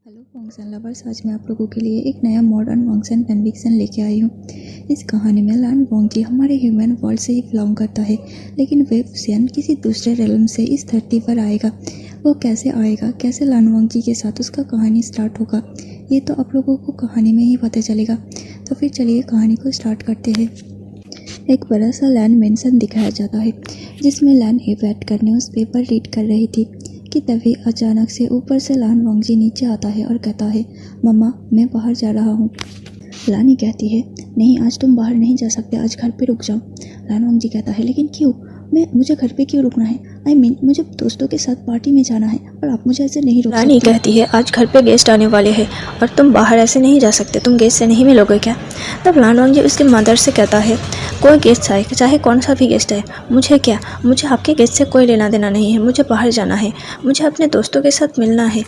Hello function lovers, आज मैं आप लोगों के लिए एक नया मॉडर्न फंक्शन फैनफिक्शन लेके आई हूँ। इस कहानी में लान वोंगजी हमारे ह्यूमन वर्ल्ड से ही बिलोंग करता है, लेकिन वे फुसियन किसी दूसरे रेलम से इस धरती पर आएगा। वो कैसे आएगा, कैसे लान वोंगजी के साथ उसका कहानी स्टार्ट होगा, ये तो आप लोगों को कहानी में ही पता चलेगा। तो फिर चलिए कहानी को स्टार्ट करते हैं। एक बड़ा सा लैंड मेंशन दिखाया जाता है जिसमें लैन ए बैठ कर न्यूज़ पेपर रीड कर रही थी कि तभी अचानक से ऊपर से लान वोंगजी नीचे आता है और कहता है, मम्मा मैं बाहर जा रहा हूँ। लानी कहती है, नहीं आज तुम बाहर नहीं जा सकते, आज घर पे रुक जाओ। लान वोंगजी कहता है, लेकिन क्यों, मुझे घर पे क्यों रुकना है? मुझे दोस्तों के साथ पार्टी में जाना है और आप मुझे ऐसे नहीं रोक सकते। रानी कहती है, आज घर पे गेस्ट आने वाले हैं और तुम बाहर ऐसे नहीं जा सकते, तुम गेस्ट से नहीं मिलोगे क्या? तब लान वोंगजी उसके मदर से कहता है, कोई गेस्ट आए चाहे कौन सा भी गेस्ट आए, मुझे क्या, मुझे आपके गेस्ट से कोई लेना देना नहीं है, मुझे बाहर जाना है, मुझे अपने दोस्तों के साथ मिलना है।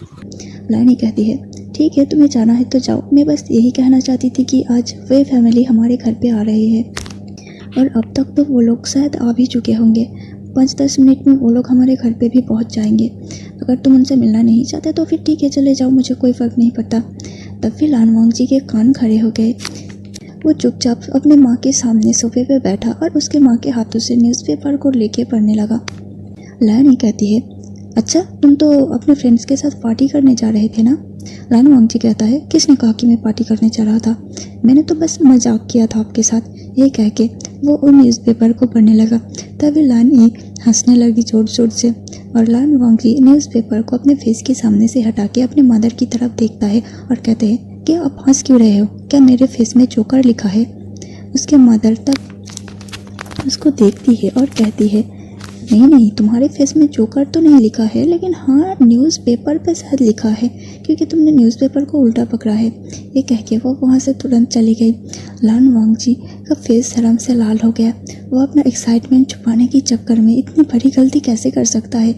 लानी कहती है, ठीक है तुम्हें जाना है तो जाओ, मैं बस यही कहना चाहती थी कि आज वे फैमिली हमारे घर पे आ रही है और अब तक तो वो लोग शायद आ भी चुके होंगे। 5-10 मिनट में वो लोग हमारे घर पे भी पहुंच जाएंगे। अगर तुम उनसे मिलना नहीं चाहते तो फिर ठीक है, चले जाओ, मुझे कोई फ़र्क नहीं पड़ता। तब फिर लान वोंगजी के कान खड़े हो गए। वो चुपचाप अपने माँ के सामने सोफे पे बैठा और उसके माँ के हाथों से न्यूज़पेपर को लेके पढ़ने लगा। लानी कहती है, अच्छा तुम तो अपने फ्रेंड्स के साथ पार्टी करने जा रहे थे ना? लान वोंगजी कहता है, किसने कहा कि मैं पार्टी करने जा रहा था? मैंने तो बस मजाक किया था आपके साथ। ये कह के वो उन न्यूज़पेपर को पढ़ने लगा। तभी लानी हंसने लगी जोर जोर से और लान वोंगजी न्यूज़पेपर को अपने फेस के सामने से हटा के अपने मदर की तरफ देखता है और कहते हैं कि आप हंस क्यों रहे हो, क्या मेरे फेस में जोकर लिखा है? उसके मदर तब उसको देखती है और कहती है, नहीं तुम्हारे फेस में जोकर तो नहीं लिखा है, लेकिन हाँ न्यूज़पेपर पे शायद लिखा है क्योंकि तुमने न्यूज़पेपर को उल्टा पकड़ा है। ये कह के वो वहाँ से तुरंत चली गई। लान वोंगजी का फेस शर्म से लाल हो गया। वो अपना एक्साइटमेंट छुपाने के चक्कर में इतनी बड़ी गलती कैसे कर सकता है।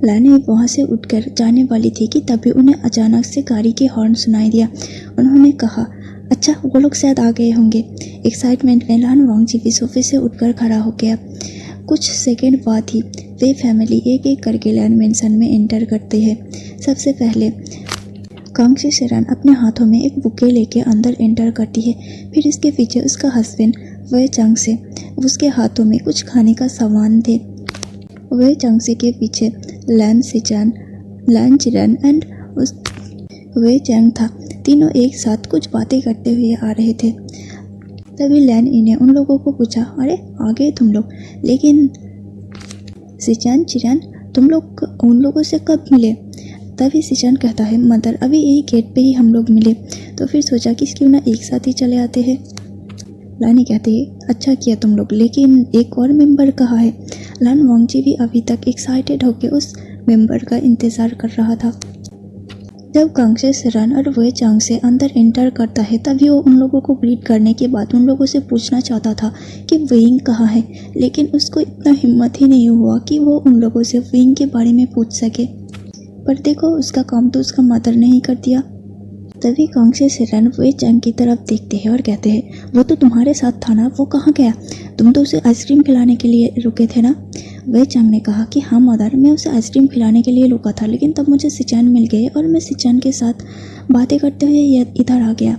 लानी वहाँ से उठकर जाने वाली थी कि तभी उन्हें अचानक से गाड़ी के हॉर्न सुनाई दिया। उन्होंने कहा, अच्छा वो लोग शायद आ गए होंगे। एक्साइटमेंट में लान वोंगजी भी सोफे से उठकर खड़ा हो गया। कुछ सेकंड बाद ही वे फैमिली एक एक करके लैंड मेंशन में एंटर करते हैं। सबसे पहले कांगशी शेरन अपने हाथों में एक बुके लेके अंदर एंटर करती है। फिर इसके पीछे उसका हस्बैंड वे चंग से, उसके हाथों में कुछ खाने का सामान थे। वे चंग से के पीछे लैन सिचान, लैन चिरन एंड उस वे चैंग था। तीनों एक साथ कुछ बातें करते हुए आ रहे थे। तभी लैन इन्हें उन लोगों को पूछा, अरे आ गए तुम लोग, लेकिन सिचान चिरन तुम लोग उन लोगों से कब मिले? तभी सिचान कहता है, मदर अभी यही गेट पे ही हम लोग मिले, तो फिर सोचा कि क्यों ना एक साथ ही चले आते हैं। लानी कहती है, अच्छा किया तुम लोग, लेकिन एक और मेंबर कहाँ है? लान वोंगजी भी अभी तक एक्साइटेड होकर उस मेंबर का इंतज़ार कर रहा था। जब कांगशी शेरन और वे चंग से अंदर एंटर करता है तभी वो उन लोगों को ग्रीट करने के बाद उन लोगों से पूछना चाहता था कि वेइंग कहाँ है, लेकिन उसको इतना हिम्मत ही नहीं हुआ कि वो उन लोगों से वेइंग के बारे में पूछ सके। पर देखो उसका काम तो उसका मदर ने ही कर दिया। तभी कांगशी शेरन वे चंग की तरफ देखते हैं और कहते हैं, वो तो तुम्हारे साथ था ना, वो कहाँ गया? तुम तो उसे आइसक्रीम खिलाने के लिए रुके थे ना? वे चंग ने कहा कि हाँ मदर, मैं उसे आइसक्रीम खिलाने के लिए रुका था, लेकिन तब मुझे सिचान मिल गए और मैं सिचान के साथ बातें करते हुए इधर आ गया।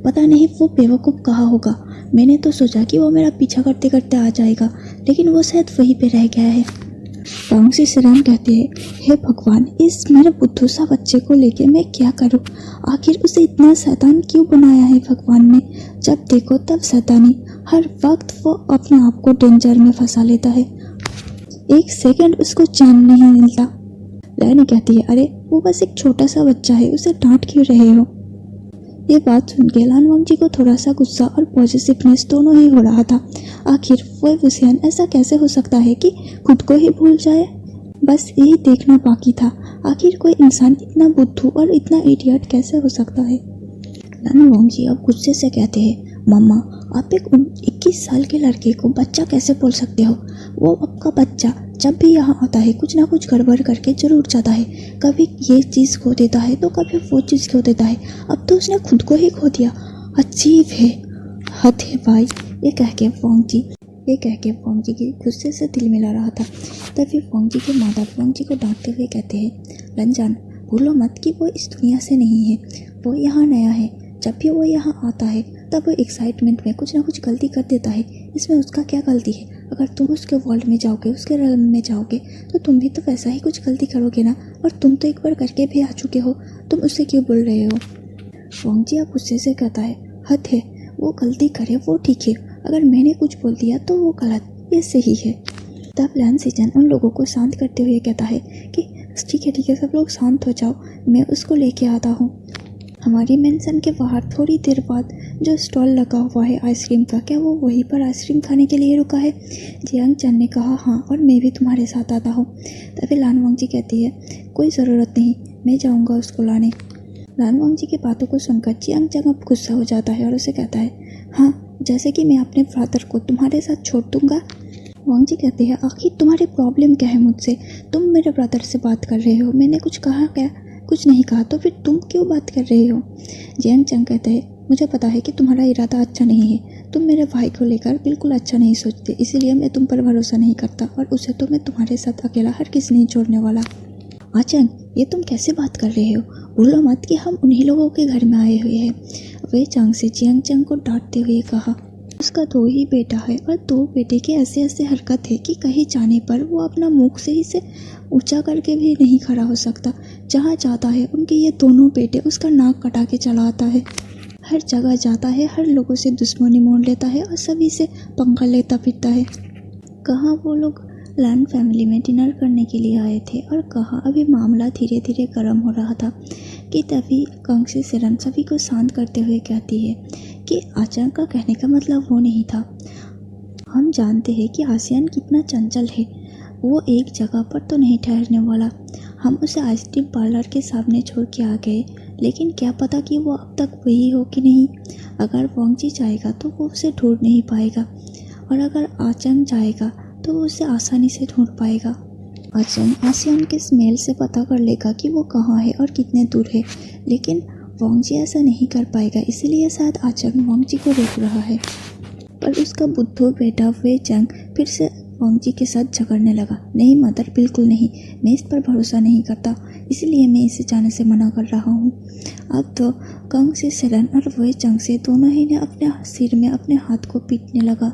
पता नहीं वो बेवकूफ़ कहाँ होगा, मैंने तो सोचा कि वो मेरा पीछा करते करते आ जाएगा, लेकिन वो शायद वहीं पे रह गया है। कांगशी शेरन कहते हैं, हे भगवान, इस मेरे बुद्धू सा बच्चे को लेके मैं क्या करूं? आखिर उसे इतना शैतान क्यों बनाया है भगवान ने? जब देखो तब शैतानी, हर वक्त वो अपने आप को डेंजर में फंसा लेता है, एक सेकंड उसको चैन नहीं मिलता। लानी कहती है, अरे वो बस एक छोटा सा बच्चा है, उसे डांट क्यों रहे हो? ये बात सुन के लान वोंगजी को थोड़ा सा गुस्सा और पॉजिटिवनेस दोनों ही हो रहा था। आखिर वो फुसियन ऐसा कैसे हो सकता है कि खुद को ही भूल जाए? बस यही देखना बाकी था, आखिर कोई इंसान इतना बुद्धू और इतना इडियट कैसे हो सकता है। लान वोंगजी अब गुस्से से कहते हैं, मम्मा आप एक 21 साल के लड़के को बच्चा कैसे बोल सकते हो? वो आपका बच्चा जब भी यहाँ आता है कुछ ना कुछ गड़बड़ करके जरूर जाता है, कभी ये चीज़ खो देता है तो कभी वो चीज़ खो देता है, अब तो उसने खुद को ही खो दिया, अजीब है, हद है भाई। ये कह के वोंगजी की गुस्से से दिल मिला रहा था। तभी वोंगजी के माता वोंगजी को डांटते हुए कहते हैं, रंजान भूलो मत कि वो इस दुनिया से नहीं है, वो यहाँ नया है। जब भी वो यहाँ आता है तब वो एक्साइटमेंट में कुछ ना कुछ गलती कर देता है। इसमें उसका क्या गलती है? अगर तुम उसके वर्ल्ड में जाओगे, उसके realm में जाओगे तो तुम भी तो वैसा ही कुछ गलती करोगे ना। और तुम तो एक बार करके भी आ चुके हो, तुम उससे क्यों बोल रहे हो? वांगजिया गुस्से से कहता है, हद है, वो गलती करे वो ठीक है, अगर मैंने कुछ बोल दिया तो वो गलत, ये सही है। तब लैन सीजन उन लोगों को शांत करते हुए कहता है कि ठीक है सब लोग शांत हो जाओ, मैं उसको लेके आता हूँ। हमारी मेंशन के बाहर थोड़ी देर बाद जो स्टॉल लगा हुआ है आइसक्रीम का, क्या वो वहीं पर आइसक्रीम खाने के लिए रुका है? जियांग चन ने कहा हाँ, और मैं भी तुम्हारे साथ आता हूँ। तभी लान वांगजी कहती है, कोई ज़रूरत नहीं, मैं जाऊँगा उसको लाने। लान वांगजी की बातों को सुनकर जियांग चन अब गुस्सा हो जाता है और उसे कहता है, हाँ, जैसे कि मैं अपने ब्रदर को तुम्हारे साथ छोड़ दूँगा। वांगजी कहते हैं, आखिर तुम्हारी प्रॉब्लम क्या है मुझसे? तुम मेरे ब्रदर से बात कर रहे हो, मैंने कुछ कहा क्या? कुछ नहीं कहा, तो फिर तुम क्यों बात कर रहे हो? जियांग चन कहते हैं, मुझे पता है कि तुम्हारा इरादा अच्छा नहीं है, तुम मेरे भाई को लेकर बिल्कुल अच्छा नहीं सोचते, इसीलिए मैं तुम पर भरोसा नहीं करता, और उसे तो मैं तुम्हारे साथ अकेला हर किसी नहीं छोड़ने वाला। आचंग, ये तुम कैसे बात कर रहे हो? भूलो मत कि हम उन्हीं लोगों के घर में आए हुए हैं। वे चांग से जियांग चन को डांटते हुए कहा, उसका 2 ही बेटा है और 2 बेटे के ऐसे ऐसे हरकत है कि कहीं जाने पर वो अपना मुख से ही से ऊंचा करके भी नहीं खड़ा हो सकता। जहाँ जाता है उनके ये दोनों बेटे उसका नाक कटा के चला आता है। हर जगह जाता है, हर लोगों से दुश्मनी मोड़ लेता है और सभी से पंगा लेता फिरता है। कहाँ वो लोग लैन फैमिली में डिनर करने के लिए आए थे और कहाँ अभी मामला धीरे धीरे गर्म हो रहा था कि तभी कांगसी सेरन सभी को शांत करते हुए कहती है कि आचंग का कहने का मतलब वो नहीं था। हम जानते हैं कि आसियान कितना चंचल है, वो एक जगह पर तो नहीं ठहरने वाला। हम उसे आइसक्रीम पार्लर के सामने छोड़ के आ गए, लेकिन क्या पता कि वो अब तक वही हो कि नहीं। अगर वांगजी जाएगा तो वो उसे ढूंढ नहीं पाएगा, और अगर आचंग जाएगा तो वो उसे आसानी से ढूंढ पाएगा। आचंग आसियान के स्मेल से पता कर लेगा कि वो कहाँ है और कितने दूर है, लेकिन वांगजी ऐसा नहीं कर पाएगा, इसलिए शायद आचंग वांगजी को रोक रहा है। पर उसका बुद्धू बेटा वे चंग फिर से वांगजी के साथ झगड़ने लगा। नहीं मदर, बिल्कुल नहीं, मैं इस पर भरोसा नहीं करता, इसलिए मैं इसे जाने से मना कर रहा हूँ। अब तो कांगसी सेरन और वे चंग से दोनों ही ने अपने सिर में अपने हाथ को पीटने लगा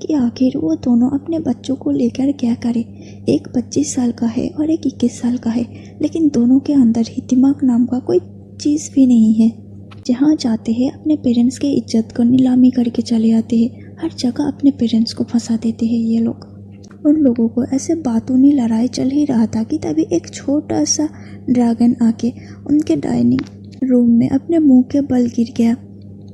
कि आखिर वो दोनों अपने बच्चों को लेकर क्या करे। एक 25 साल का है और एक 21 साल का है, लेकिन दोनों के अंदर ही दिमाग नाम का कोई चीज़ भी नहीं है। जहाँ जाते हैं अपने पेरेंट्स की इज्जत को नीलामी करके चले आते हैं, हर जगह अपने पेरेंट्स को फंसा देते हैं ये लोग। उन लोगों को ऐसे बातूनी लड़ाई चल ही रहा था कि तभी एक छोटा सा ड्रैगन आके उनके डाइनिंग रूम में अपने मुंह के बल गिर गया।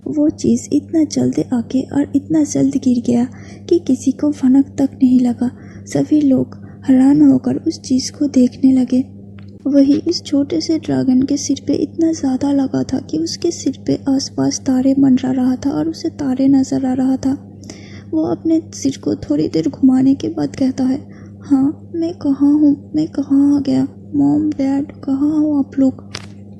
वो चीज़ इतना जल्द आके और इतना जल्द गिर गया कि किसी को भनक तक नहीं लगा। सभी लोग हैरान होकर उस चीज़ को देखने लगे। वही इस छोटे से ड्रैगन के सिर पे इतना ज़्यादा लगा था कि उसके सिर पे आसपास तारे मंडरा रहा था और उसे तारे नज़र आ रहा था। वो अपने सिर को थोड़ी देर घुमाने के बाद कहता है, हाँ, मैं कहाँ हूँ, मैं कहाँ आ गया? मॉम, डैड, कहाँ हो आप लोग?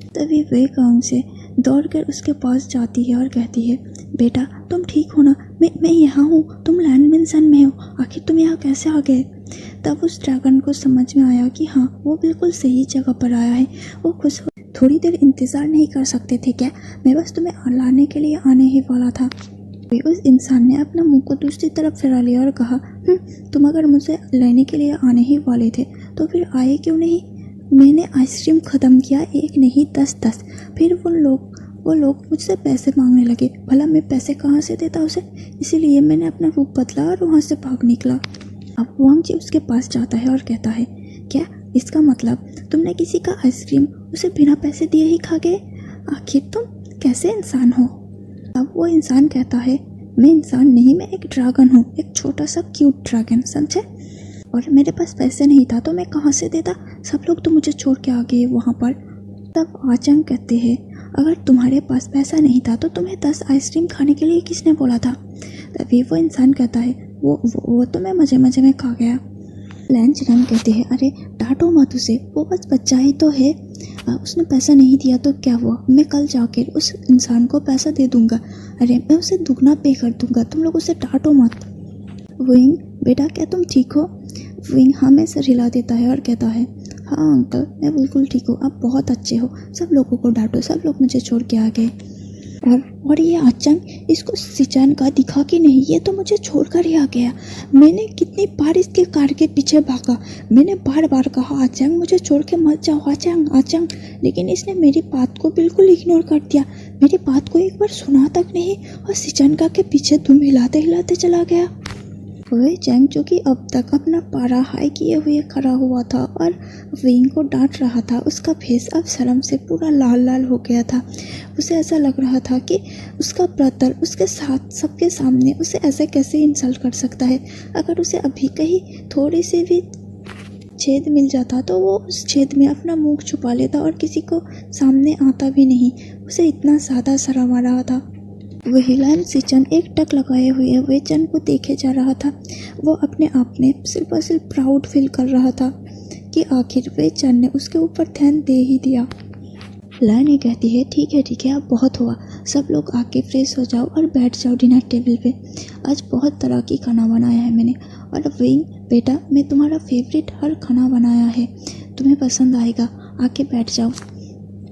तभी वे कांग से दौड़कर उसके पास जाती है और कहती है, बेटा तुम ठीक हो ना? मैं यहाँ हूँ, तुम लैंड मेंशन में हो, आखिर तुम यहाँ कैसे आ गए? तब उस ड्रैगन को समझ में आया कि हाँ, वो बिल्कुल सही जगह पर आया है। वो खुश हो, थोड़ी देर इंतज़ार नहीं कर सकते थे क्या? मैं बस तुम्हें लाने के लिए आने ही वाला था। उस इंसान ने अपना मुंह को दूसरी तरफ फिरा लिया और कहा, तुम अगर मुझे लेने के लिए आने ही वाले थे तो फिर आए क्यों नहीं? मैंने आइसक्रीम ख़त्म किया, 1 नहीं 10। फिर वो लोग मुझसे पैसे मांगने लगे। भला मैं पैसे कहाँ से देता उसे? इसीलिए मैंने अपना रूप बदला और वहाँ से भाग निकला। अब वांगजी उसके पास जाता है और कहता है, क्या इसका मतलब तुमने किसी का आइसक्रीम उसे बिना पैसे दिए ही खा गए? आखिर तुम कैसे इंसान हो? अब वो इंसान कहता है, मैं इंसान नहीं, मैं एक ड्रैगन हूँ, एक छोटा सा क्यूट ड्रैगन, समझे? और मेरे पास पैसे नहीं था तो मैं कहाँ से देता? सब लोग तो मुझे छोड़ के आ गए वहाँ पर। तब आचंग कहते हैं, अगर तुम्हारे पास पैसा नहीं था तो तुम्हें 10 आइसक्रीम खाने के लिए किसने बोला था? तभी वो इंसान कहता है, वो तो मैं मज़े में खा गया। लैन चिरन कहते हैं, अरे डांटो मत उसे, वो बस बच्चा ही तो है, उसने पैसा नहीं दिया तो क्या हुआ? मैं कल जाकर उस इंसान को पैसा दे दूंगा। अरे मैं उसे दुगना पे कर दूंगा, तुम लोग उसे डांटो मत। विंग, बेटा क्या तुम ठीक हो? विंग हाँ में सर हिला देता है और कहता है, हाँ अंकल, मैं बिल्कुल ठीक हूँ, आप बहुत अच्छे हो, सब लोगों को डांटो, सब लोग मुझे छोड़ के आ गए। और ये अचांक इसको सिचान का दिखा कि नहीं, ये तो मुझे छोड़कर ही आ गया। मैंने कितनी बार इसके कार के पीछे भागा, मैंने बार बार कहा अचांक मुझे छोड़ के मत जाओ, अचांक अचांक, लेकिन इसने मेरी बात को बिल्कुल इग्नोर कर दिया, मेरी बात को एक बार सुना तक नहीं और सिचान का के पीछे धूम हिलाते हिलाते चला गया। वह चैंग जो कि अब तक अपना पारा हाई किए हुए खड़ा हुआ था और विंग को डांट रहा था, उसका फेस अब शर्म से पूरा लाल लाल हो गया था। उसे ऐसा लग रहा था कि उसका ब्रदर उसके साथ सबके सामने उसे ऐसे कैसे इंसल्ट कर सकता है। अगर उसे अभी कहीं थोड़ी सी भी छेद मिल जाता तो वो उस छेद में अपना मुंह छुपा लेता और किसी को सामने आता भी नहीं। उसे इतना ज़्यादा शर्म आ रहा था। वहीलान सिचन एक टक लगाए हुए वेचन को देखे जा रहा था। वो अपने आप में सिर्फ और सिर्फ प्राउड फील कर रहा था कि आखिर वेचन ने उसके ऊपर ध्यान दे ही दिया। लान ये कहती है ठीक है अब बहुत हुआ, सब लोग आके फ्रेश हो जाओ और बैठ जाओ डिनर टेबल पे। आज बहुत तरह की खाना बनाया है मैंने, और विंग बेटा मैं तुम्हारा फेवरेट हर खाना बनाया है, तुम्हें पसंद आएगा, आके बैठ जाओ।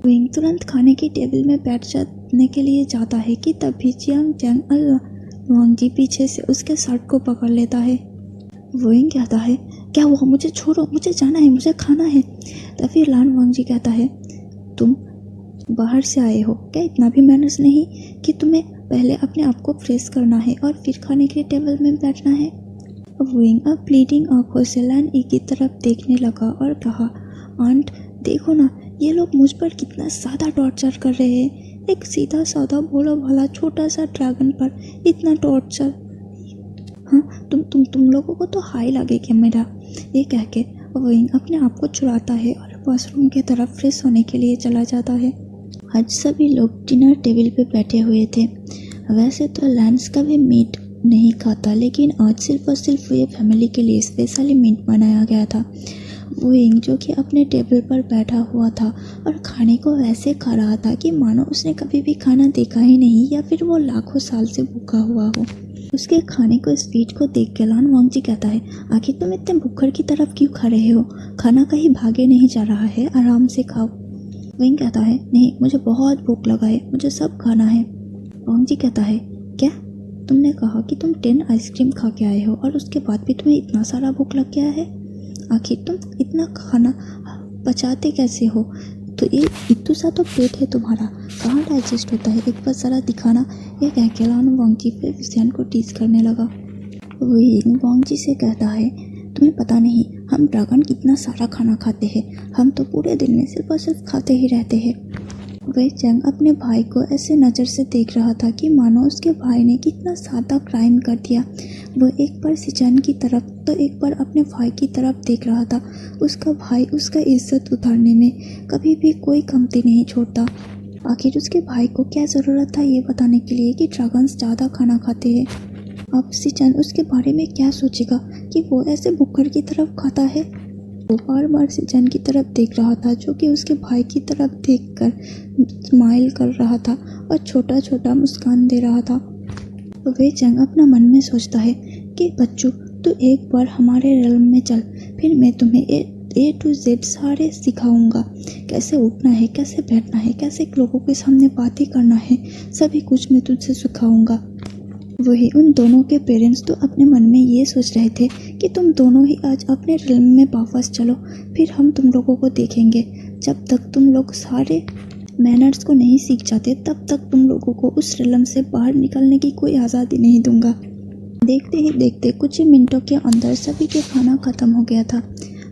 विंग तुरंत खाने की टेबल में बैठ जाने के लिए जाता है कि तभी जियांग जैंग और वांगजी पीछे से उसके शर्ट को पकड़ लेता है। विंग कहता है क्या हुआ, मुझे छोड़ो, मुझे जाना है, मुझे खाना है। तभी लान वांगजी कहता है तुम बाहर से आए हो, क्या इतना भी मैनर्स नहीं कि तुम्हें पहले अपने आप को फ्रेश करना है और फिर खाने के टेबल में बैठना है। विंग अब प्लीडिंग आंखों से लान ई की तरफ देखने लगा और कहा आंट देखो ना, ये लोग मुझ पर कितना ज़्यादा टॉर्चर कर रहे हैं, एक सीधा साधा भोला भाला छोटा सा ड्रैगन पर इतना टॉर्चर। हाँ तुम लोगों को तो हाई लगे क्या मेरा। ये कह के विंग अपने आप को चुराता है और वॉशरूम की तरफ फ्रेश होने के लिए चला जाता है। आज सभी लोग डिनर टेबल पे बैठे हुए थे। वैसे तो लैंस कभी मीट नहीं खाता, लेकिन आज सिर्फ और सिर्फ ये फैमिली के लिए स्पेशली मीट बनाया गया था। विंग जो कि अपने टेबल पर बैठा हुआ था और खाने को वैसे खा रहा था कि मानो उसने कभी भी खाना देखा ही नहीं या फिर वो लाखों साल से भूखा हुआ हो। उसके खाने को स्पीड को देख के लान वांगजी कहता है आखिर तुम इतने भूखर की तरफ क्यों खा रहे हो, खाना कहीं भागे नहीं जा रहा है, आराम से खाओ। विंग कहता है नहीं मुझे बहुत भूख लगा है, मुझे सब खाना है। वांगजी कहता है क्या तुमने कहा कि तुम 10 आइसक्रीम खा के आए हो और उसके बाद भी तुम्हें इतना सारा भूख लग गया है, आखिर तुम इतना खाना पचाते कैसे हो, तो ये इतना सा तो पेट है तुम्हारा, कहाँ डाइजेस्ट होता है, एक बार ज़रा दिखाना। ये कह के लान वांगजी पे विषयन को टीज करने लगा। विंग वांगजी से कहता है तुम्हें पता नहीं हम ड्रैगन कितना सारा खाना खाते हैं, हम तो पूरे दिन में सिर्फ और सिर्फ खाते ही रहते हैं। वह चैंग अपने भाई को ऐसे नज़र से देख रहा था कि मानो उसके भाई ने कितना सादा क्राइम कर दिया। वो एक बार सिचान की तरफ तो एक बार अपने भाई की तरफ देख रहा था। उसका भाई उसका इज्जत उतारने में कभी भी कोई कमती नहीं छोड़ता। आखिर उसके भाई को क्या ज़रूरत था ये बताने के लिए कि ड्रैगन्स ज़्यादा खाना खाते हैं। अब सिचान उसके बारे में क्या सोचेगा कि वो ऐसे भुक्खड़ की तरफ खाता है। वो बार बार सिचान की तरफ देख रहा था जो कि उसके भाई की तरफ देखकर स्माइल कर रहा था और छोटा छोटा मुस्कान दे रहा था। वे चंग अपना मन में सोचता है कि बच्चों तू एक बार हमारे रेलम में चल, फिर मैं तुम्हें A to Z सारे सिखाऊंगा, कैसे उठना है, कैसे बैठना है, कैसे लोगों के सामने बातें करना है, सभी कुछ मैं तुझसे सिखाऊंगा। वही उन दोनों के पेरेंट्स तो अपने मन में ये सोच रहे थे कि तुम दोनों ही आज अपने रेलम में वापस चलो, फिर हम तुम लोगों को देखेंगे। जब तक तुम लोग सारे मैनर्स को नहीं सीख जाते तब तक तुम लोगों को उस रेलम से बाहर निकलने की कोई आज़ादी नहीं दूंगा। देखते ही देखते कुछ ही मिनटों के अंदर सभी के खाना ख़त्म हो गया था।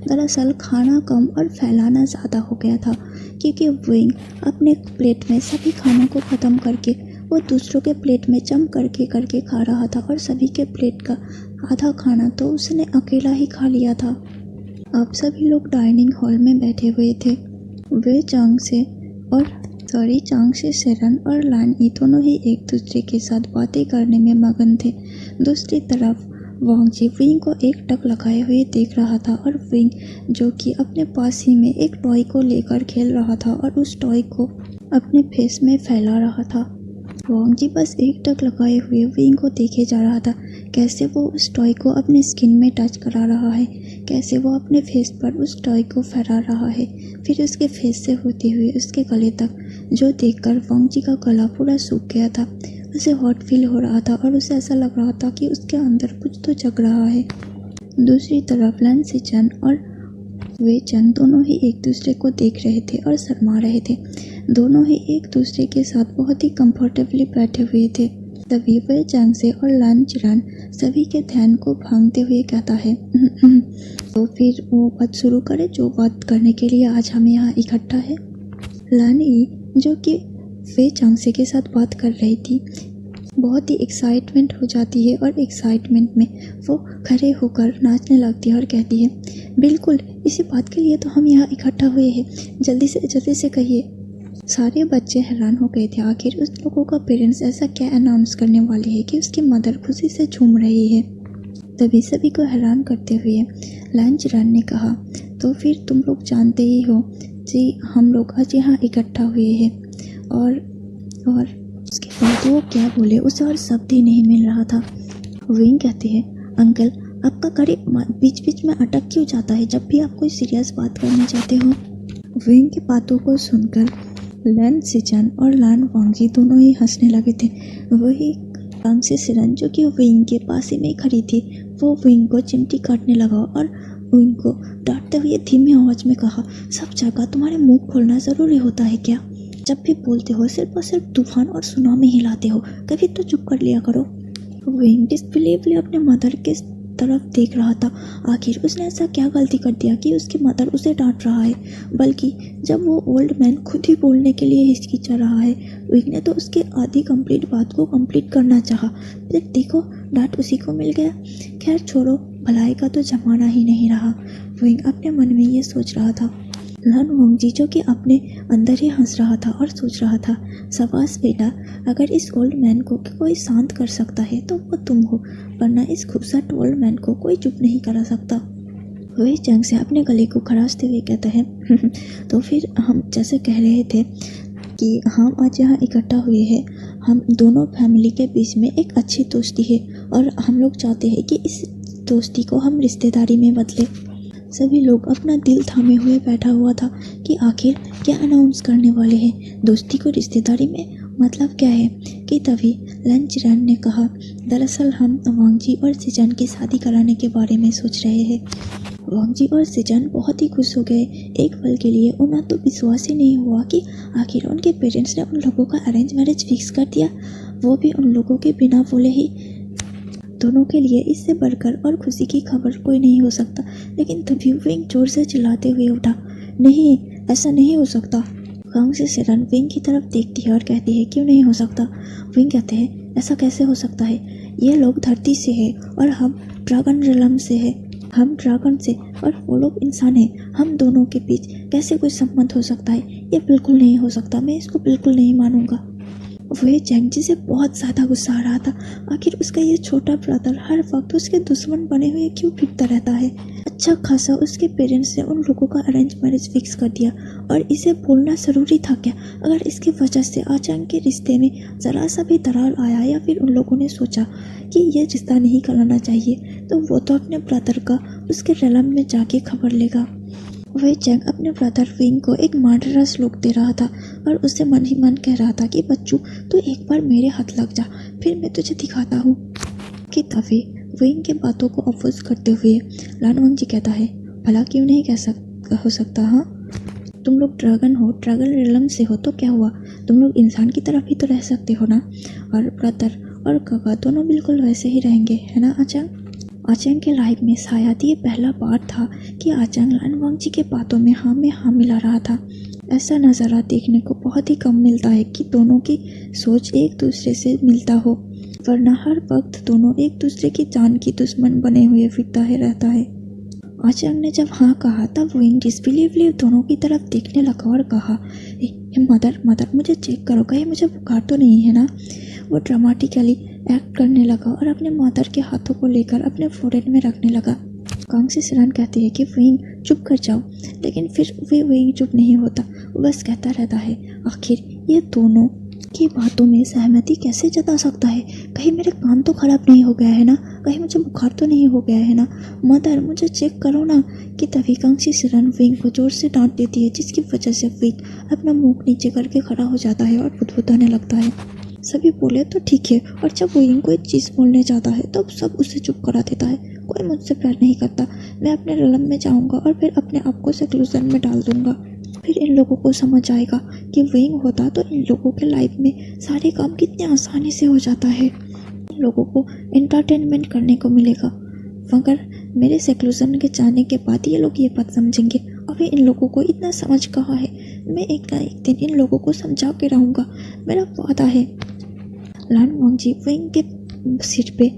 दरअसल खाना कम और फैलाना ज़्यादा हो गया था क्योंकि विंग अपने प्लेट में सभी खानों को ख़त्म करके वो दूसरों के प्लेट में जम करके खा रहा था और सभी के प्लेट का आधा खाना तो उसने अकेला ही खा लिया था। अब सभी लोग डाइनिंग हॉल में बैठे हुए थे। वे चांग से शेरन और लान ई दोनों ही एक दूसरे के साथ बातें करने में मगन थे। दूसरी तरफ वांगजी विंग को एक टक लगाए हुए देख रहा था और विंग जो कि अपने पास ही में एक टॉय को लेकर खेल रहा था और उस टॉय को अपने फेस में फैला रहा था। वांगजी बस एक टक लगाए हुए विंग को देखे जा रहा था, कैसे वो उस टॉय को अपने स्किन में टच करा रहा है, कैसे वो अपने फेस पर उस टॉय को फहरा रहा है, फिर उसके फेस से होते हुए उसके गले तक, जो देखकर वांग जी का गला पूरा सूख गया था। उसे हॉट फील हो रहा था और उसे ऐसा लग रहा था कि उसके अंदर कुछ तो जग रहा है। दूसरी तरफ लन सिचन और वे चंग दोनों ही एक दूसरे को देख रहे थे और शर्मा रहे थे। दोनों ही एक दूसरे के साथ बहुत ही कंफर्टेबली बैठे हुए थे। तभी वे चंग से और लन चिरान सभी के ध्यान को भांगते हुए कहता है, तो फिर वो बात शुरू करे जो बात करने के लिए आज हम यहाँ इकट्ठा है। लन ई, जो कि वे चंग से के साथ बात कर रही थी, बहुत ही एक्साइटमेंट हो जाती है और एक्साइटमेंट में वो खड़े होकर नाचने लगती है और कहती है, बिल्कुल इसी बात के लिए तो हम यहाँ इकट्ठा हुए हैं, जल्दी से कहिए। सारे बच्चे हैरान हो गए थे, आखिर उस लोगों का पेरेंट्स ऐसा क्या अनाउंस करने वाले हैं कि उसकी मदर खुशी से झूम रही है। तभी सभी को हैरान करते हुए लन चिरान ने कहा, तो फिर तुम लोग जानते ही हो जी, हम लोग आज यहाँ इकट्ठा हुए हैं। और उसके बाद वो क्या बोले, उसे और शब्द ही नहीं मिल रहा था। विंग कहते हैं, अंकल आपका गाड़ी बीच बीच में अटक क्यों जाता है जब भी आप कोई सीरियस बात करने जाते हो। विंग की बातों को सुनकर लन सिचन और लन वांग जी दोनों ही हंसने लगे थे। वही कांग से सिरन, जो कि विंग के पास ही में खड़ी थी, वो विंग को चिमटी काटने लगा और विंग को डांटते हुए धीमी आवाज में कहा, सब जगह तुम्हारे मुंह खोलना ज़रूरी होता है क्या? जब भी बोलते हो सिर्फ और सिर्फ तूफान और सुनामी हिलाते हो, कभी तो चुप कर लिया करो। विंग डिसबिलीवली अपने मदर के तरफ देख रहा था। आखिर उसने ऐसा क्या गलती कर दिया कि उसकी मदर उसे डांट रहा है, बल्कि जब वो ओल्ड मैन खुद ही बोलने के लिए हिचकिचा रहा है। विंग ने तो उसके आधी कंप्लीट बात को कंप्लीट करना चाहा, फिर देखो डांट उसी को मिल गया। खैर छोड़ो, भलाई का तो जमाना ही नहीं रहा, विंग अपने मन में ये सोच रहा था। लन वांग जी, जो कि अपने अंदर ही हंस रहा था और सोच रहा था, शाबाश बेटा, अगर इस ओल्ड मैन को कोई शांत कर सकता है तो वो तुम हो, वरना इस खूबसूरत ओल्ड मैन को कोई चुप नहीं करा सकता। वही चंग से अपने गले को खराशते हुए कहता है, तो फिर हम जैसे कह रहे थे कि हम आज यहाँ इकट्ठा हुए हैं, हम दोनों फैमिली के बीच में एक अच्छी दोस्ती है और हम लोग चाहते हैं कि इस दोस्ती को हम रिश्तेदारी में बदलें। सभी लोग अपना दिल थामे हुए बैठा हुआ था कि आखिर क्या अनाउंस करने वाले हैं, दोस्ती को रिश्तेदारी में मतलब क्या है। कि तभी लन चिरान ने कहा, दरअसल हम वांग जी और सिचन की शादी कराने के बारे में सोच रहे हैं। वांग जी और सिचन बहुत ही खुश हो गए। एक पल के लिए उन्हें तो विश्वास ही नहीं हुआ कि आखिर उनके पेरेंट्स ने उन लोगों का अरेंज मैरिज फिक्स कर दिया, वो भी उन लोगों के बिना बोले ही। दोनों के लिए इससे बढ़कर और खुशी की खबर कोई नहीं हो सकता। लेकिन तभी विंग जोर से चिल्लाते हुए उठा, नहीं ऐसा नहीं हो सकता। कांग से सिरन विंग की तरफ देखती है और कहती है, क्यों नहीं हो सकता? विंग कहते हैं, ऐसा कैसे हो सकता है, ये लोग धरती से है और हम ड्रैगन रिलम से है, हम ड्रैगन से और वो लोग इंसान हैं, हम दोनों के बीच कैसे कोई संबंध हो सकता है? ये बिल्कुल नहीं हो सकता, मैं इसको बिल्कुल नहीं मानूंगा। वही चैंग जी से बहुत ज़्यादा गुस्सा आ रहा था। आखिर उसका ये छोटा ब्रदर हर वक्त उसके दुश्मन बने हुए क्यों फिरता रहता है। अच्छा खासा उसके पेरेंट्स ने उन लोगों का अरेंज मैरिज फिक्स कर दिया और इसे बोलना ज़रूरी था क्या? अगर इसकी वजह से आचंग के रिश्ते में ज़रा सा भी दरार आया या फिर उन लोगों ने सोचा कि ये रिश्ता नहीं कराना चाहिए, तो वो तो अपने ब्रदर का उसके रेलम में जाके खबर लेगा। वही चैंग अपने ब्रदर विंग को एक मर्डरस लुक दे रहा था और उससे मन ही मन कह रहा था कि बच्चू तू एक बार मेरे हाथ लग जा, फिर मैं तुझे दिखाता हूँ। कि तभी विंग के बातों को अपोज करते हुए लन वांग जी कहता है, भला क्यों नहीं हो सकता? हाँ, तुम लोग ड्रैगन हो, ड्रैगन रिलम से हो, तो क्या हुआ, तुम लोग इंसान की तरफ ही तो रह सकते हो ना। और ब्रदर और काका दोनों बिल्कुल वैसे ही रहेंगे, है ना आचंग? आचंग के लाइफ में शायद ये पहला बार था कि आचंग लन वांग जी के बातों में हाँ मिला रहा था। ऐसा नज़ारा देखने को बहुत ही कम मिलता है कि दोनों की सोच एक दूसरे से मिलता हो, वरना हर वक्त दोनों एक दूसरे की जान की दुश्मन बने हुए फिरता है रहता है। आचंग ने जब हाँ कहा तब विंग डिसबिलीवली दोनों की तरफ देखने लगा और कहा, मदर मुझे चेक करो, कहीं मुझे बुखार तो नहीं है ना। वो ड्रामेटिकली एक्ट करने लगा और अपने मदर के हाथों को लेकर अपने फोrehead में रखने लगा। कांग से सिरन कहती है कि विंग चुप कर जाओ, लेकिन फिर विंग चुप नहीं होता, वो बस कहता रहता है, आखिर ये दोनों की बातों में सहमति कैसे जता सकता है? कहीं मेरे कान तो खराब नहीं हो गया है ना? कहीं मुझे बुखार तो नहीं हो गया है ना? मदर, मुझे चेक करो ना। कि तभी कांक्षी सिरन विंग को जोर से डांट देती है, जिसकी वजह से विंग अपना मुंह नीचे करके खड़ा हो जाता है और बुदबुदाने लगता है। सभी बोले तो ठीक है, और जब विंग कोई चीज़ बोलने जाता है तब सब उसे चुप करा देता है। कोई मुझसे प्यार नहीं करता, मैं अपने रलम में जाऊँगा और फिर अपने आप को सेक्लूजन में डाल दूँगा। फिर इन लोगों को समझ आएगा कि विंग होता तो इन लोगों के लाइफ में सारे काम कितने आसानी से हो जाता है। इन लोगों को एंटरटेनमेंट करने को मिलेगा। मगर मेरे सेक्लूजन के जाने के बाद ये लोग ये बात समझेंगे। अभी इन लोगों को इतना समझ कहाँ है। मैं एक ना एक दिन इन लोगों को समझा के रहूँगा, मेरा वादा है। लान वांगजी विंग के सिर पे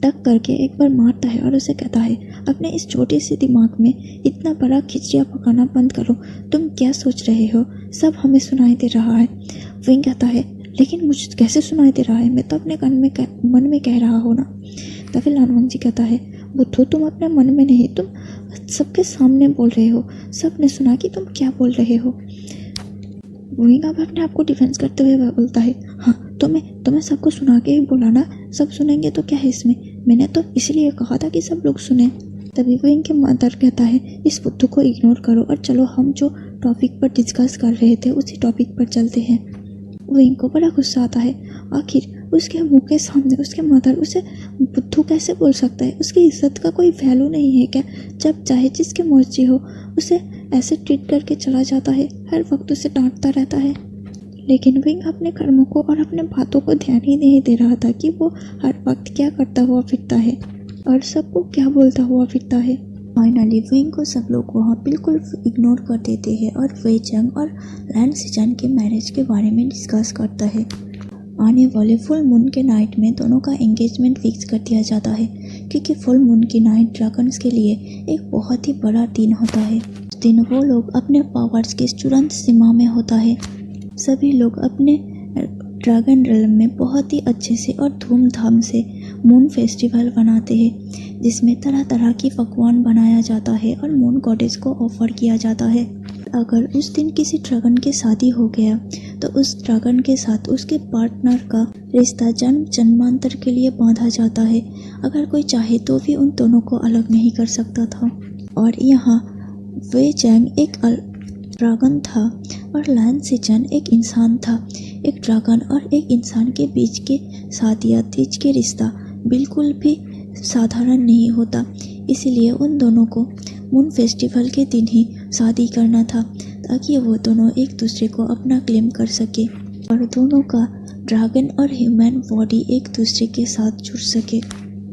टक करके एक बार मारता है और उसे कहता है, अपने इस छोटे से दिमाग में इतना बड़ा खिचड़िया पकाना बंद करो। तुम क्या सोच रहे हो? सब हमें सुनाई दे रहा है। विंग कहता है, लेकिन मुझे कैसे सुनाई दे रहा है? मैं तो अपने मन में कह रहा हूँ ना। तभी लान वांगजी कहता है, बुद्धू, तुम अपने मन में नहीं, तुम सबके सामने बोल रहे हो। सब ने सुना कि तुम क्या बोल रहे हो। विंग अब अपने आप को डिफेंस करते हुए बोलता है, हाँ तुम्हें सबको सुना के ही बोला ना, सब सुनेंगे तो क्या है इसमें? मैंने तो इसलिए कहा था कि सब लोग सुने। तभी विंग के मदर कहता है, इस बुद्धू को इग्नोर करो और चलो हम जो टॉपिक पर डिस्कस कर रहे थे उसी टॉपिक पर चलते हैं। विंग को बड़ा गुस्सा आता है। आखिर उसके मुंह के सामने उसके मदर उसे बुद्धू कैसे बोल सकता है? उसकी इज्जत का कोई वैल्यू नहीं है क्या? जब चाहे जिसकी मर्जी हो उसे ऐसे ट्रीट करके चला जाता है, हर वक्त उसे डांटता रहता है। लेकिन विंग अपने कर्मों को और अपने बातों को ध्यान ही नहीं दे रहा था कि वो हर वक्त क्या करता हुआ फिरता है और सबको क्या बोलता हुआ फिरता है। फाइनली विंग को सब लोग वहाँ बिल्कुल इग्नोर कर देते हैं और वे जंग और लैन सिजन के मैरिज के बारे में डिस्कस करता है। आने वाले फुल मून के नाइट में दोनों का एंगेजमेंट फिक्स कर दिया जाता है, क्योंकि फुल मून की नाइट ड्रैगन्स के लिए एक बहुत ही बड़ा दिन होता है। उस दिन वो लोग अपने पावर्स के तुरंत सीमा में होता है। सभी लोग अपने ड्रैगन रिल्म में बहुत ही अच्छे से और धूमधाम से मून फेस्टिवल बनाते हैं, जिसमें तरह तरह की पकवान बनाया जाता है और मून गॉडेस को ऑफर किया जाता है। अगर उस दिन किसी ड्रैगन की शादी हो गया तो उस ड्रैगन के साथ उसके पार्टनर का रिश्ता जन्म जन्मांतर के लिए बांधा जाता है। अगर कोई चाहे तो भी उन दोनों को अलग नहीं कर सकता था। और यहाँ वे जैंग एक ड्रैगन था और लैन सिजन एक इंसान था। एक ड्रैगन और एक इंसान के बीच के शादी या तीज के रिश्ता बिल्कुल भी साधारण नहीं होता, इसलिए उन दोनों को मून फेस्टिवल के दिन ही शादी करना था, ताकि वो दोनों एक दूसरे को अपना क्लेम कर सके और दोनों का ड्रैगन और ह्यूमन बॉडी एक दूसरे के साथ जुड़ सके।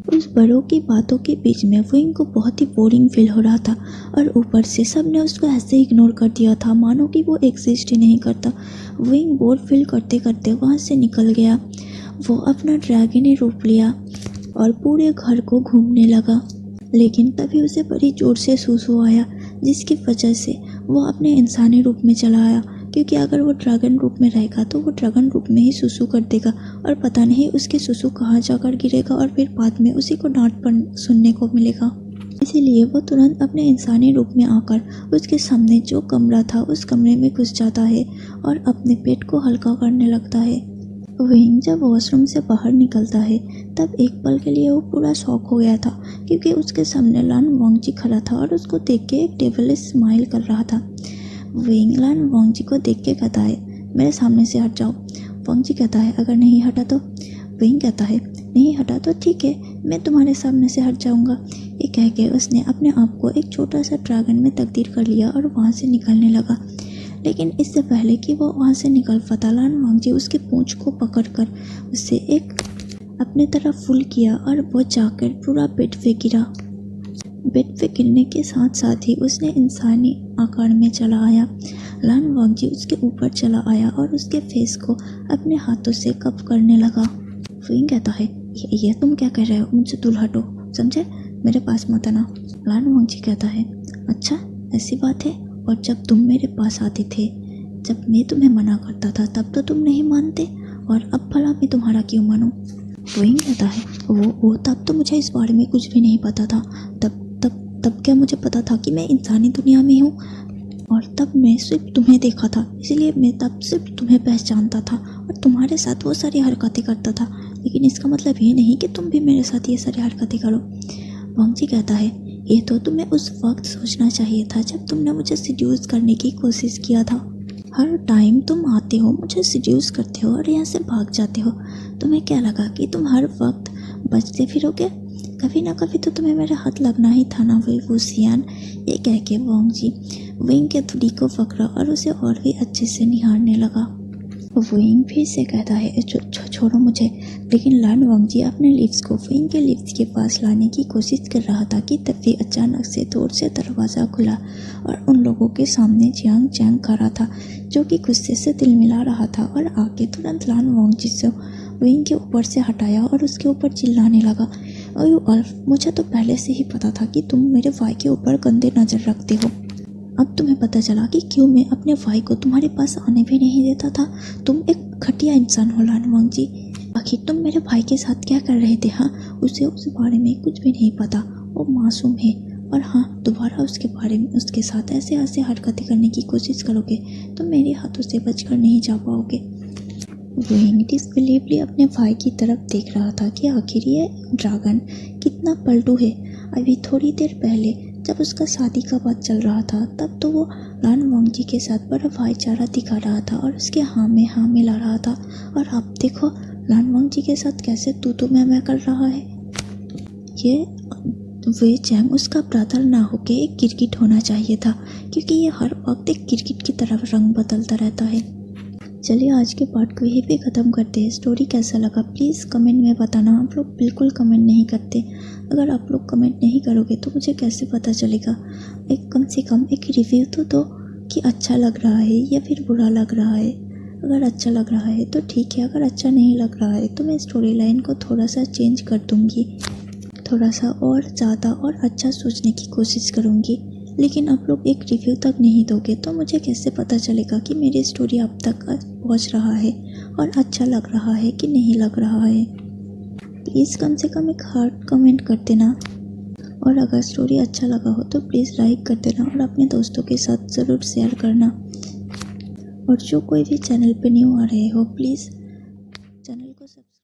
उस बड़ों की बातों के बीच में विंग को बहुत ही बोरिंग फील हो रहा था और ऊपर से सब ने उसको ऐसे इग्नोर कर दिया था मानो कि वो एग्जिस्ट ही नहीं करता। विंग बोर फील करते करते वहाँ से निकल गया। वो अपना ड्रैगनी रूप लिया और पूरे घर को घूमने लगा, लेकिन तभी उसे बड़ी जोर से सूसू आया, जिसकी वजह से वो अपने इंसानी रूप में चला आया, क्योंकि अगर वो ड्रैगन रूप में रहेगा तो वो ड्रैगन रूप में ही सुसु कर देगा और पता नहीं उसके सुसु कहाँ जाकर गिरेगा और फिर बाद में उसी को डांट पर सुनने को मिलेगा। इसीलिए वो तुरंत अपने इंसानी रूप में आकर उसके सामने जो कमरा था उस कमरे में घुस जाता है और अपने पेट को हल्का करने लगता है। विंग जब वॉशरूम से बाहर निकलता है तब एक पल के लिए वो पूरा शॉक हो गया था, क्योंकि उसके सामने लान वांगजी खड़ा था और उसको देख के एक डेविलिश स्माइल कर रहा था। विंग लान वांगजी को देख के कहता है, मेरे सामने से हट जाओ। वांगजी कहता है, अगर नहीं हटा तो? विंग कहता है, नहीं हटा तो ठीक है, मैं तुम्हारे सामने से हट जाऊंगा। ये कह के उसने अपने आप को एक छोटा सा ड्रैगन में तब्दील कर लिया और वहाँ से निकलने लगा। लेकिन इससे पहले कि वो वहाँ से निकल पाता, लान वांगजी उसके पूंछ को पकड़कर उसे एक अपने तरफ फुल किया और वो जाकर पूरा बेड पे गिरा। बेड पे गिरने के साथ साथ ही उसने इंसानी आकार में चला आया। लान वांगजी उसके ऊपर चला आया और उसके फेस को अपने हाथों से कप करने लगा। विंग कहता है, ये तुम क्या कर रहे हो? मुझसे दूर हटो, समझे? मेरे पास मत आना। लान वांगजी कहता है, अच्छा ऐसी बात है? और जब तुम मेरे पास आते थे, जब मैं तुम्हें मना करता था तब तो तुम नहीं मानते, और अब भला मैं तुम्हारा क्यों मानूं? विंग कहता है, वो तब तो मुझे इस बारे में कुछ भी नहीं पता था। तब क्या मुझे पता था कि मैं इंसानी दुनिया में हूँ? और तब मैं सिर्फ तुम्हें देखा था, इसलिए मैं तब सिर्फ तुम्हें पहचानता था और तुम्हारे साथ वो सारी हरकतें करता था। लेकिन इसका मतलब ये नहीं कि तुम भी मेरे साथ ये सारी हरकतें करो। वांग जी कहता है, ये तो तुम्हें उस वक्त सोचना चाहिए था जब तुमने मुझे सिड्यूस करने की कोशिश किया था। हर टाइम तुम आते हो, मुझे सिड्यूस करते हो और यहाँ से भाग जाते हो। तुम्हें क्या लगा कि तुम हर वक्त बचते फिरोगे? कभी ना कभी तो तुम्हें मेरे हाथ लगना ही था ना वे वुशियान। ये कह के वांग जी विंग के थुड़ी को पकड़ा और उसे और भी अच्छे से निहारने लगा। विंग फिर से कहता है, छोड़ो मुझे। लेकिन लान वांग जी अपने लिप्स को विंग के लिप्स के पास लाने की कोशिश कर रहा था कि तभी अचानक से दूर से दरवाज़ा खुला और उन लोगों के सामने जियांग चैंग खड़ा था, जो कि गुस्से से दिल मिला रहा था और आके तुरंत लान वांग जी से विंग के ऊपर से हटाया और उसके ऊपर चिल्लाने लगा, ओह अल्फ, मुझे तो पहले से ही पता था कि तुम मेरे भाई के ऊपर गंदे नज़र रखते हो। अब तुम्हें पता चला कि क्यों मैं अपने भाई को तुम्हारे पास आने भी नहीं देता था। तुम एक घटिया इंसान हो लान वांग जी। आखिर तुम मेरे भाई के साथ क्या कर रहे थे? हाँ, उसे उस बारे में कुछ भी नहीं पता, वो मासूम है। और हाँ, दोबारा उसके बारे में उसके साथ ऐसे ऐसे हरकतें करने की कोशिश करोगे तो मेरे हाथों से बचकर नहीं जा पाओगे। विंग डिसबिलीवली अपने भाई की तरफ देख रहा था कि आखिर ये ड्रैगन कितना पलटू है। अभी थोड़ी देर पहले जब उसका शादी का बात चल रहा था तब तो वो लान वांग जी के साथ बड़ा भाईचारा दिखा रहा था और उसके हाँ में हाँ मिला रहा था, और अब देखो लान वांग जी के साथ कैसे तू मैं कर रहा है। ये वे चैंग उसका ब्रदर ना होके एक गिरगिट होना चाहिए था, क्योंकि ये हर वक्त एक गिरगिट की तरफ रंग बदलता रहता है। चलिए आज के पार्ट को यहीं पे ख़त्म करते हैं। स्टोरी कैसा लगा प्लीज़ कमेंट में बताना। आप लोग बिल्कुल कमेंट नहीं करते। अगर आप लोग कमेंट नहीं करोगे तो मुझे कैसे पता चलेगा? एक कम से कम एक रिव्यू तो दो कि अच्छा लग रहा है या फिर बुरा लग रहा है। अगर अच्छा लग रहा है तो ठीक है, अगर अच्छा नहीं लग रहा है तो मैं स्टोरी लाइन को थोड़ा सा चेंज कर दूँगी, थोड़ा सा और ज़्यादा और अच्छा सोचने की कोशिश करूँगी। लेकिन आप लोग एक रिव्यू तक नहीं दोगे तो मुझे कैसे पता चलेगा कि मेरी स्टोरी अब तक पहुंच रहा है और अच्छा लग रहा है कि नहीं लग रहा है। प्लीज़ कम से कम एक हार्ट कमेंट कर देना, और अगर स्टोरी अच्छा लगा हो तो प्लीज़ लाइक कर देना और अपने दोस्तों के साथ ज़रूर शेयर करना। और जो कोई भी चैनल पे न्यू आ रहे हो प्लीज़